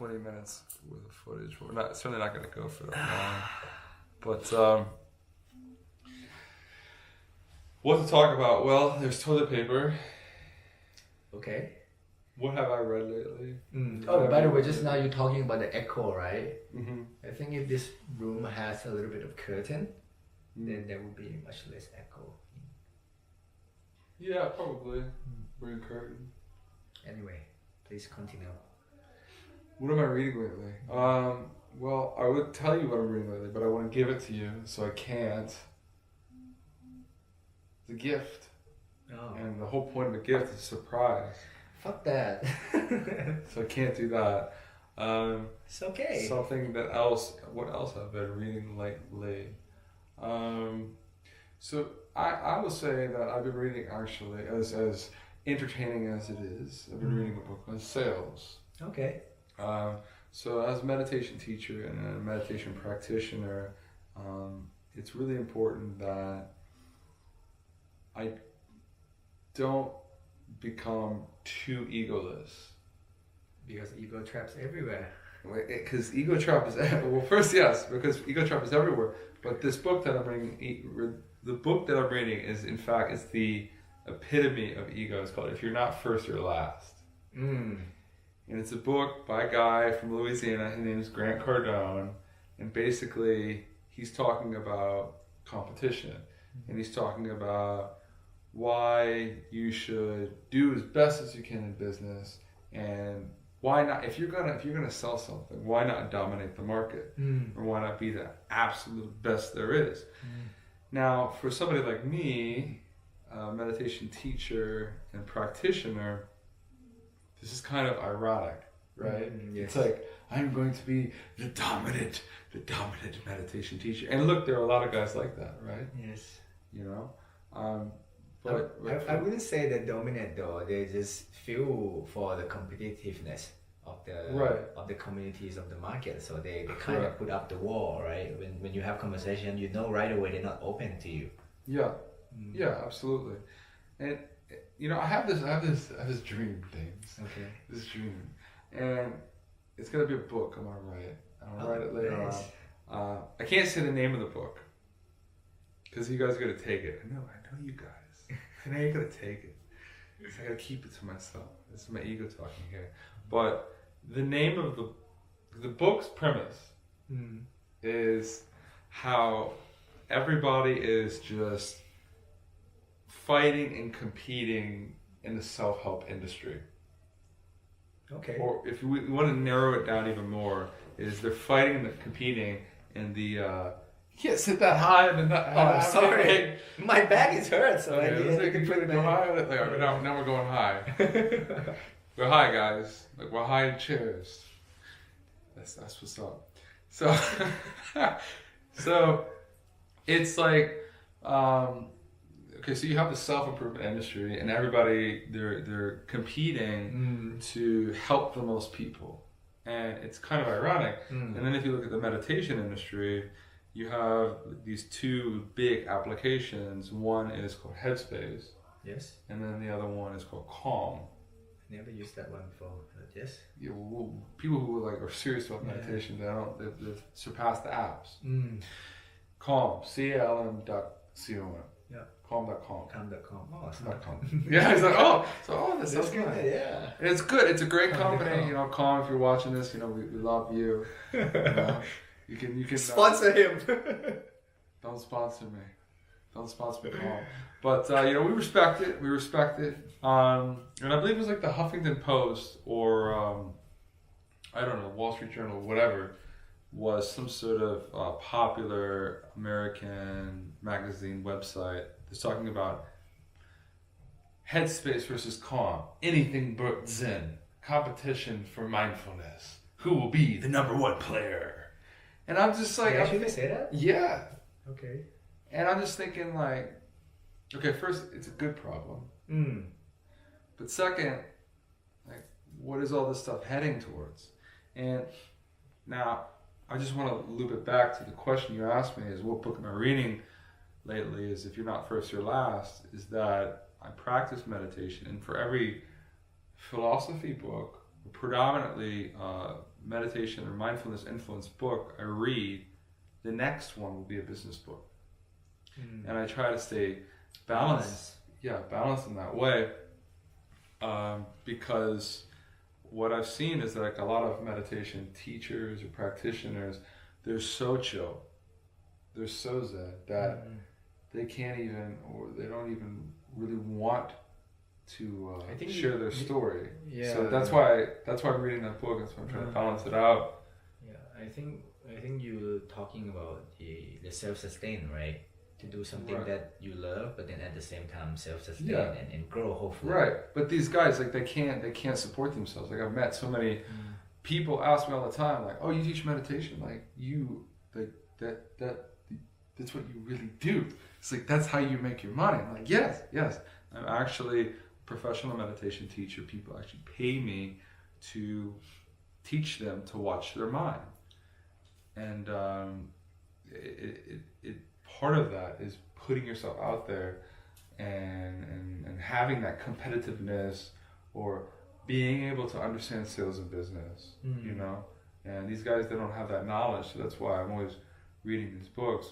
20 minutes worth of footage. We're not certainly not going to go for that long. But what to talk about? Well, there's toilet paper. Okay. What have I read lately? Oh, by the way, just now you're talking about the echo, right? Mm-hmm. I think if this room has a little bit of curtain, then there will be much less echo. Yeah, probably. Bring a curtain. Anyway, please continue. What am I reading lately? Well, I would tell you what I'm reading lately, but I want to give it to you, so I can't. It's a gift. Oh. And the whole point of a gift is a surprise. Fuck that. So I can't do that. It's okay. Something that else, what else I've been reading lately? So I will say that I've been reading actually, as entertaining as it is, I've been reading a book on sales. Okay. So as a meditation teacher and a meditation practitioner, it's really important that I don't become too egoless. Because ego traps everywhere. Because ego trap is, well, first yes, because ego trap is everywhere. But this book that I'm reading, the book that I'm reading is, in fact, it's the epitome of ego. It's called If You're Not First, You're Last. And it's a book by a guy from Louisiana. His name is Grant Cardone. And basically, he's talking about competition. And he's talking about why you should do as best as you can in business, and why not, if you're gonna sell something, why not dominate the market, or why not be the absolute best there is. Now, for somebody like me, a meditation teacher and practitioner, this is kind of ironic, right? Yes. It's like, I'm going to be the dominant meditation teacher. And look, there are a lot of guys like that, right? Yes. You know? But I wouldn't say they're dominant though. They just feel for the competitiveness of the communities of the market. So they kind of put up the wall, right? When you have conversation, you know right away they're not open to you. Yeah, yeah, absolutely. And you know, I have this dream, Thames. Okay. This dream, and it's gonna be a book. I'm gonna write it. I'll write it later on. I can't say the name of the book because you guys are gonna take it. I know you guys. I know you're gonna take it. So I gotta keep it to myself. This is my ego talking here. But the name of the book's premise is how everybody is just fighting and competing in the self-help industry. Okay. Or if we want to narrow it down even more, is they're fighting and competing in the you can't sit that high and not. Oh, I'm sorry. My back is hurt, so I can put it go high. Now we're going high. We're high, guys. Like we're high in chairs. That's what's up. So, so it's like, okay. So you have the self-improvement industry, and everybody they're competing to help the most people, and it's kind of ironic. And then if you look at the meditation industry, you have these two big applications. One is called Headspace. Yes. And then the other one is called Calm. I never used that one before, but yes. Yeah, well, people who are serious about meditation, they've surpassed the apps. Calm, CALM.com. Yeah. Calm.com. Calm.com. Oh, it's not Calm. Yeah, it's like, this is good. Yeah. It's good. It's a great company. You know, Calm, if you're watching this, you know, we love you. You can sponsor him. Don't sponsor me. Don't sponsor me, Calm. But you know, we respect it. And I believe it was like the Huffington Post or I don't know, Wall Street Journal, whatever, was some sort of popular American magazine website that's talking about Headspace versus Calm, anything but Zen, competition for mindfulness. Who will be the number one player? And I'm just like, Did they say that? Yeah. Okay. And I'm just thinking like, okay, first, it's a good problem. But second, like, what is all this stuff heading towards? And now, I just want to loop it back to the question you asked me is, what book am I reading lately? Is If You're Not First, You're Last. Is that I practice meditation, and for every philosophy book, predominantly meditation or mindfulness influence book I read, the next one will be a business book. And I try to stay balanced. Yeah, balanced in that way. Because what I've seen is that like a lot of meditation teachers or practitioners, they're so chill, they're so zen that they can't even, or they don't even really want to share their story. Yeah. So that's why I'm reading that book. That's why I'm trying to balance it out. Yeah, I think you're talking about the self-sustain, right? To do something that you love, but then at the same time self-sustain and grow, hopefully. Right, but these guys, like, they can't support themselves. Like, I've met so many people ask me all the time, like, "Oh, you teach meditation? Like, that's what you really do? It's like that's how you make your money." I'm like, yes. I'm actually a professional meditation teacher. People actually pay me to teach them to watch their mind, and it part of that is putting yourself out there and having that competitiveness, or being able to understand sales and business, you know. And these guys, they don't have that knowledge, so that's why I'm always reading these books.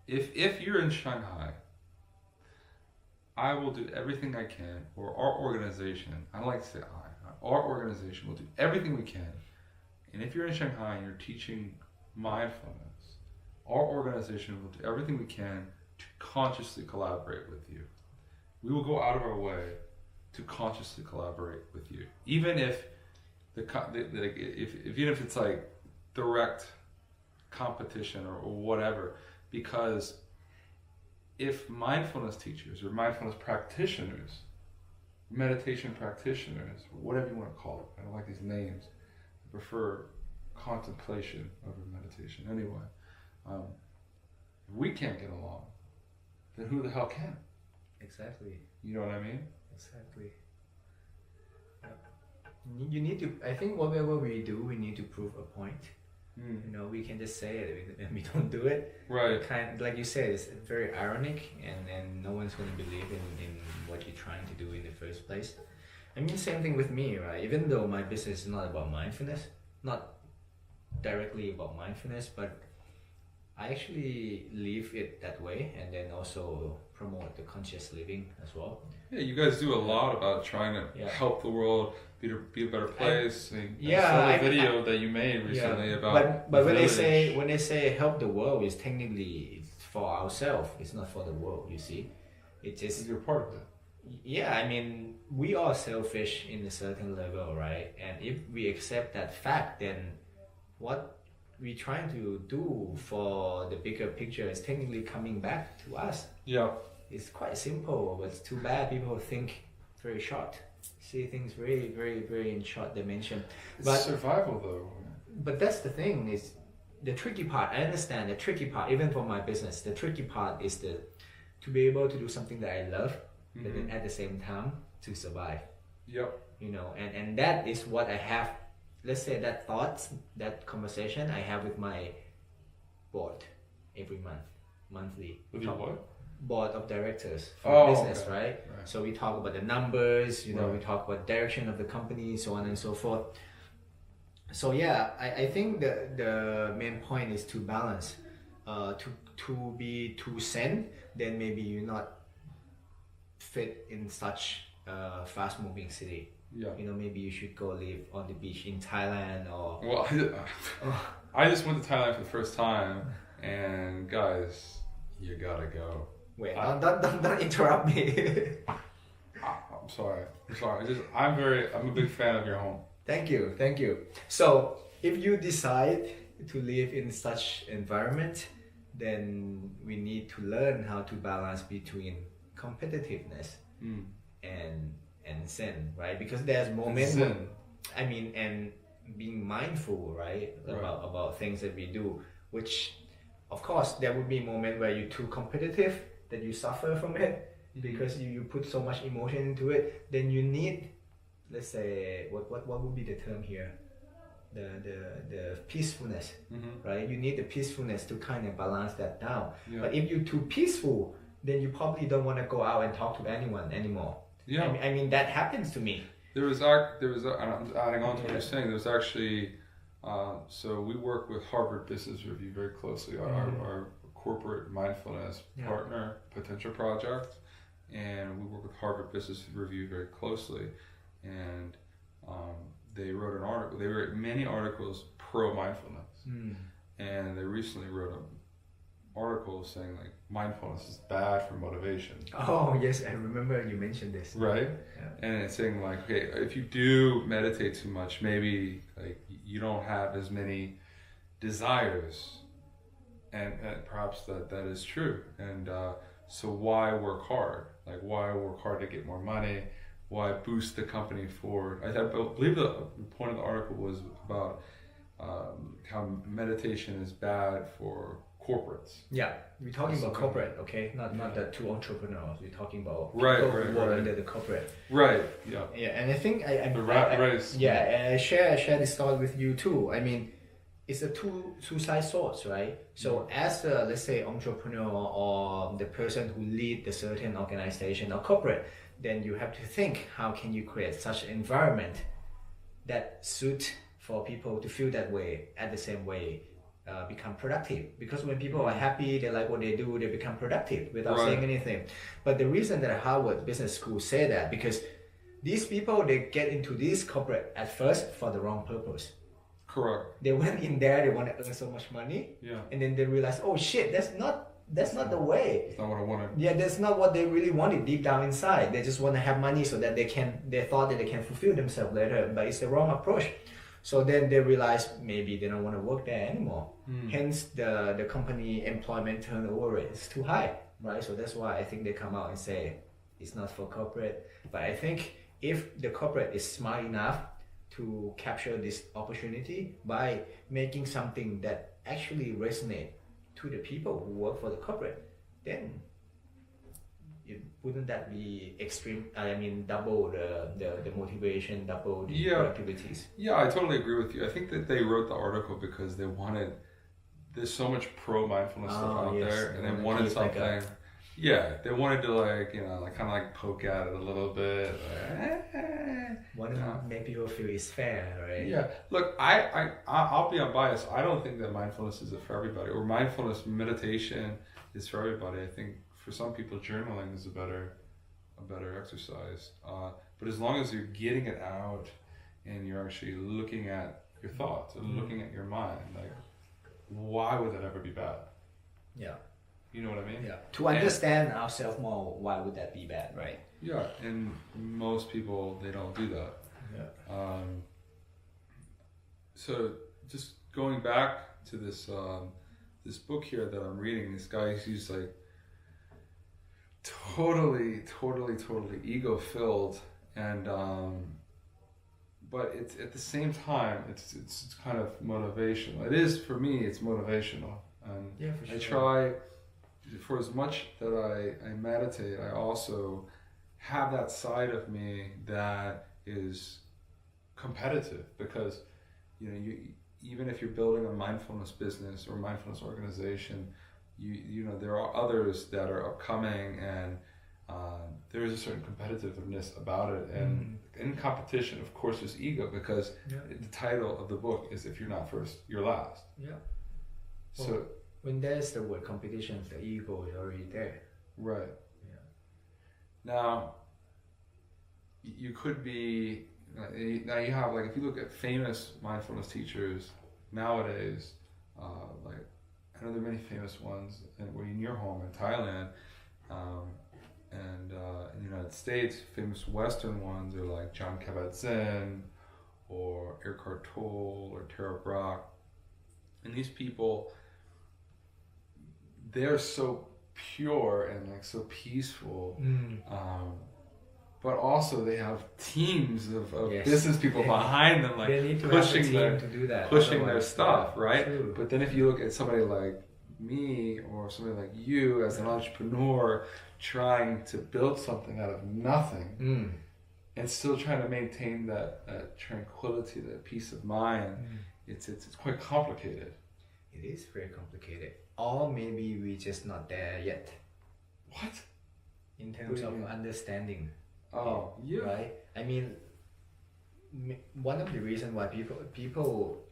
If you're in Shanghai, I will do everything I can, or our organization, I don't like to say our organization will do everything we can. And if you're in Shanghai and you're teaching mindfulness, our organization will do everything we can to consciously collaborate with you. We will go out of our way to consciously collaborate with you, even if even if it's like direct competition or whatever. Because if mindfulness teachers or mindfulness practitioners, meditation practitioners, whatever you want to call it, I don't like these names. I prefer contemplation over meditation. Anyway, if we can't get along, then who the hell can? Exactly. You know what I mean? Exactly. You need to, I think whatever we do, we need to prove a point. You know, we can just say it and we don't do it. Right. Kind, like you said, it's very ironic, and no one's going to believe in what you're trying to do in the first place. I mean, same thing with me, right? Even though my business is not about mindfulness, not directly about mindfulness, but I actually live it that way, and then also promote the conscious living as well. Yeah, you guys do a lot about trying to help the world be a better place. I saw a video that you made recently about. But when they say help the world, it's technically for ourselves. It's not for the world. You see, it's just you're part of it. Yeah, I mean, we are selfish in a certain level, right? And if we accept that fact, then what we're trying to do for the bigger picture is technically coming back to us. Yeah. It's quite simple, but it's too bad people think very short. See things very, very, very in short dimension. It's survival though. But that's the thing, is the tricky part. I understand the tricky part, even for my business, the tricky part is to be able to do something that I love, but then at the same time to survive. Yep. You know, and that is what I have. Let's say that thoughts, that conversation I have with my board every monthly. With your what? Board of directors for business, okay. Right? So we talk about the numbers, you know, we talk about direction of the company, so on and so forth. So yeah, I think the main point is to balance. To be too zen, then maybe you're not fit in such a fast moving city. Yeah. You know, maybe you should go live on the beach in Thailand or... Well, I just went to Thailand for the first time, and guys, you gotta go. Wait, don't interrupt me. I'm sorry. I'm a big fan of your home. Thank you. So, if you decide to live in such environment, then we need to learn how to balance between competitiveness and zen, right? Because there's momentum. I mean, and being mindful, right? About things that we do, which of course there would be a moment where you're too competitive, that you suffer from it because you put so much emotion into it. Then you need, let's say, what would be the term here? The peacefulness, right? You need the peacefulness to kind of balance that down. Yeah. But if you're too peaceful, then you probably don't want to go out and talk to anyone anymore. Yeah. I mean that happens to me. There was, and I'm adding on to what you're saying, there's actually, so we work with Harvard Business Review very closely, our corporate mindfulness partner, potential project, and we work with Harvard Business Review very closely, and they wrote an article, they wrote many articles pro-mindfulness, and they recently wrote an article saying like mindfulness is bad for motivation. Oh yes, I remember you mentioned this. Right? Yeah. And it's saying like, okay, if you do meditate too much, maybe like you don't have as many desires, and perhaps that is true. And so why work hard? Like why work hard to get more money? Why boost the company forward? I believe the point of the article was about how meditation is bad for corporates. Yeah, we're talking about corporate, okay? Not the two entrepreneurs. We're talking about people who work under the corporate. Right. Yeah. Yeah, and I think the rat race. Yeah, and I share this thought with you too. I mean, it's a two-side swords, right? So as a, let's say, entrepreneur or the person who lead the certain organization or corporate, then you have to think how can you create such an environment that suit for people to feel that way at the same way. Become productive, because when people are happy, they like what they do, they become productive without saying anything. But the reason that Harvard Business School say that, because these people, they get into this corporate at first for the wrong purpose. Correct. They went in there, they want to earn so much money, and then they realize, oh shit, that's not the way. That's not what I wanted. Yeah, that's not what they really wanted deep down inside. They just want to have money so that they thought that they can fulfill themselves later, but it's the wrong approach. So then they realize maybe they don't want to work there anymore. Hence the company employment turnover rate is too high, right? So that's why I think they come out and say it's not for corporate. But I think if the corporate is smart enough to capture this opportunity by making something that actually resonates to the people who work for the corporate, then wouldn't that be extreme? I mean, double the motivation, double the productivities. Yeah, I totally agree with you. I think that they wrote the article because they wanted, there's so much pro-mindfulness stuff out there, and they wanted something. They wanted to kind of poke at it a little bit. Want to make people feel it's fair, right? Yeah. Look, I'll be unbiased. I don't think that mindfulness is for everybody, or mindfulness meditation is for everybody. I think for some people, journaling is a better exercise. But as long as you're getting it out and you're actually looking at your thoughts and looking at your mind, like, why would that ever be bad? Yeah. You know what I mean? Yeah. To understand ourselves more, why would that be bad, right? Yeah, and most people, they don't do that. Yeah. So just going back to this this book here that I'm reading, this guy, he's like totally ego filled, and but it's at the same time it's kind of motivational. It is, for me, it's motivational. For sure. I try, for as much that I meditate, I also have that side of me that is competitive, because you even if you're building a mindfulness business or mindfulness organization, you know there are others that are upcoming, and there is a certain competitiveness about it, and in competition, of course, there's ego, because the title of the book is "If you're not first, you're last." Yeah. So well, when there's the word competition, the ego is already there. Right. Yeah. Now, you could be. Now you have, like, if you look at famous mindfulness teachers nowadays, like, I know there are many famous ones in your home in Thailand, and in the United States, famous Western ones are like John Kabat-Zinn or Eckhart Tolle or Tara Brach. And these people, they're so pure and like so peaceful, but also they have teams of business people behind them, like pushing their stuff, right? True. But then if you look at somebody like me or somebody like you as an entrepreneur trying to build something out of nothing and still trying to maintain that tranquility, that peace of mind, it's quite complicated. It is very complicated. Or maybe we're just not there yet. What? In terms of understanding. Oh, yeah. Right? I mean, one of the reasons why people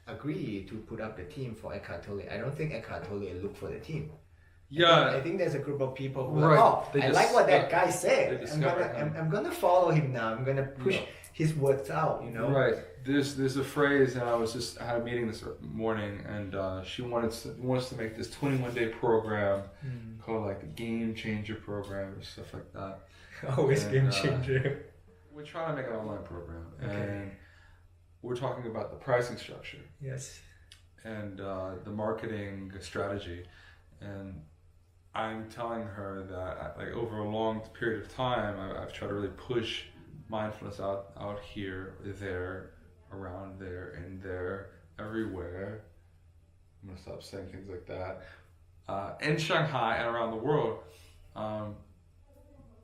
agree to put up the team for Eckhart Tolle. I don't think Eckhart Tolle look for the team. Yeah, I think there's a group of people who right. I like what that guy said. I'm gonna follow him now. I'm gonna push his words out. You know. Right. There's a phrase, and I had a meeting this morning, and she wants to make this 21-day program called like the Game Changer program or stuff like that. Always Game Changer. We're trying to make an online program, and we're talking about the pricing structure. Yes. And the marketing strategy, and I'm telling her that like over a long period of time, I've tried to really push mindfulness out here, there, around there, and there, everywhere. I'm gonna stop saying things like that. In Shanghai and around the world.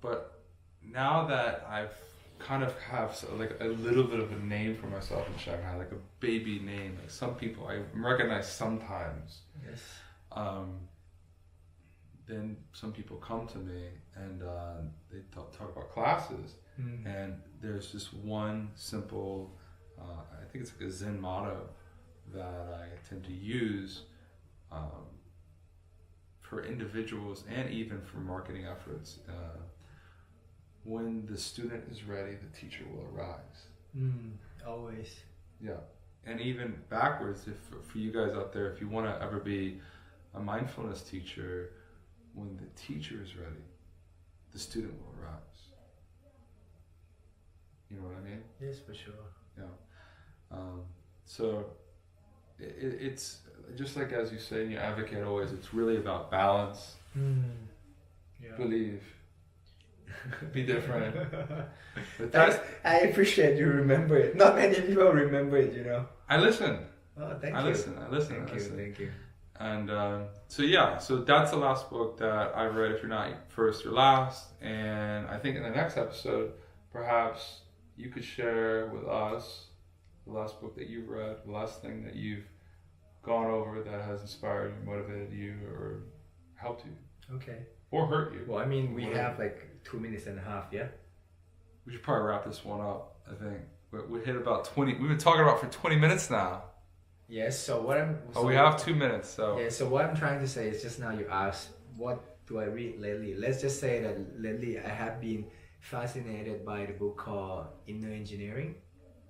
But now that I've kind of have like a little bit of a name for myself in Shanghai, like a baby name, like some people I recognize sometimes. Yes. Then some people come to me and they talk about classes, and there's just one simple, I think it's like a Zen motto that I tend to use for individuals and even for marketing efforts. When the student is ready, the teacher will arise. Always. Yeah, and even backwards, if for you guys out there, if you want to ever be a mindfulness teacher, when the teacher is ready, the student will arise. You know what I mean? Yes, for sure. Yeah. So it's just like as you say, and you advocate always, it's really about balance. Believe. Be different. But I appreciate you remember it. Not many people remember it, you know. I listen. Oh, thank you. I listen. Thank you. And so that's the last book that I read. If you're not first, you're last. And I think in the next episode, perhaps you could share with us the last book that you've read, the last thing that you've gone over that has inspired you, motivated you, or helped you. Okay. Or hurt you. Well, I mean, we have like 2.5 minutes, yeah? We should probably wrap this one up, I think. We hit about 20, we've been talking about for 20 minutes now. Yes, so we have 2 minutes, so. Yeah, so what I'm trying to say is just now you asked, what do I read lately? Let's just say that lately I have been fascinated by the book called Inner Engineering.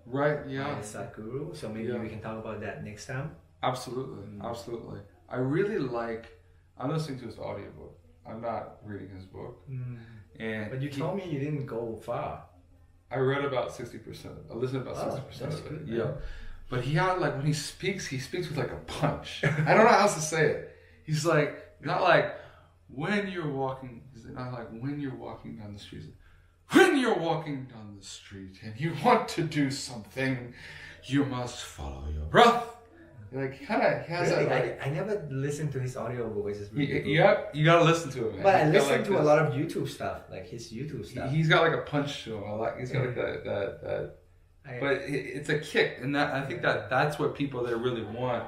Right, yeah. By Sadhguru, so maybe we can talk about that next time. Absolutely, absolutely. I really I'm listening to his audiobook. I'm not reading his book. But you told me you didn't go far. I read about 60%. I listened about 60% of it. Good, yeah. But he had like, when he speaks with like a punch. I don't know how else to say it. He's like, not like when you're walking, not like when you're walking down the street. When you're walking down the street and you want to do something, you must follow your breath. Like he has really? that. Like, I never listened to his audiobook, which is really cool. You gotta listen to it, man. But I listen to a lot of YouTube stuff, like his YouTube stuff. He's got like a punch to him. He's got like that. But it's a kick, and that I think that's what people there really want.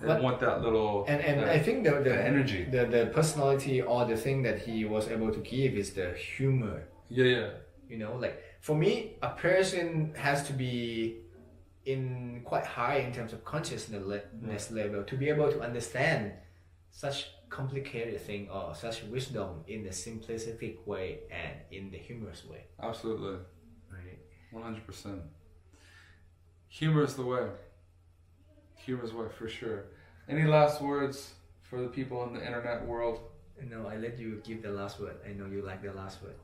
They want that little and I think the energy, the personality, or the thing that he was able to give is the humor. Yeah. You know, like for me, a person has to be in quite high in terms of consciousness level to be able to understand such complicated thing or such wisdom in the simplistic way and in the humorous way. Absolutely. Right. 100%. Humor is the way. Humor is the way, for sure. Any last words for the people in the internet world? No, I let you give the last word. I know you like the last word.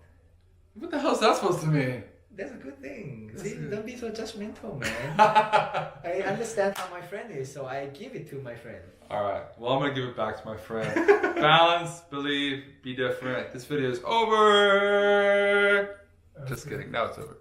What the hell is that supposed to mean? That's a good thing. Don't be so judgmental, man. I understand how my friend is, so I give it to my friend. Alright, well I'm going to give it back to my friend. Balance, believe, be different. This video is over. Just kidding, now it's over.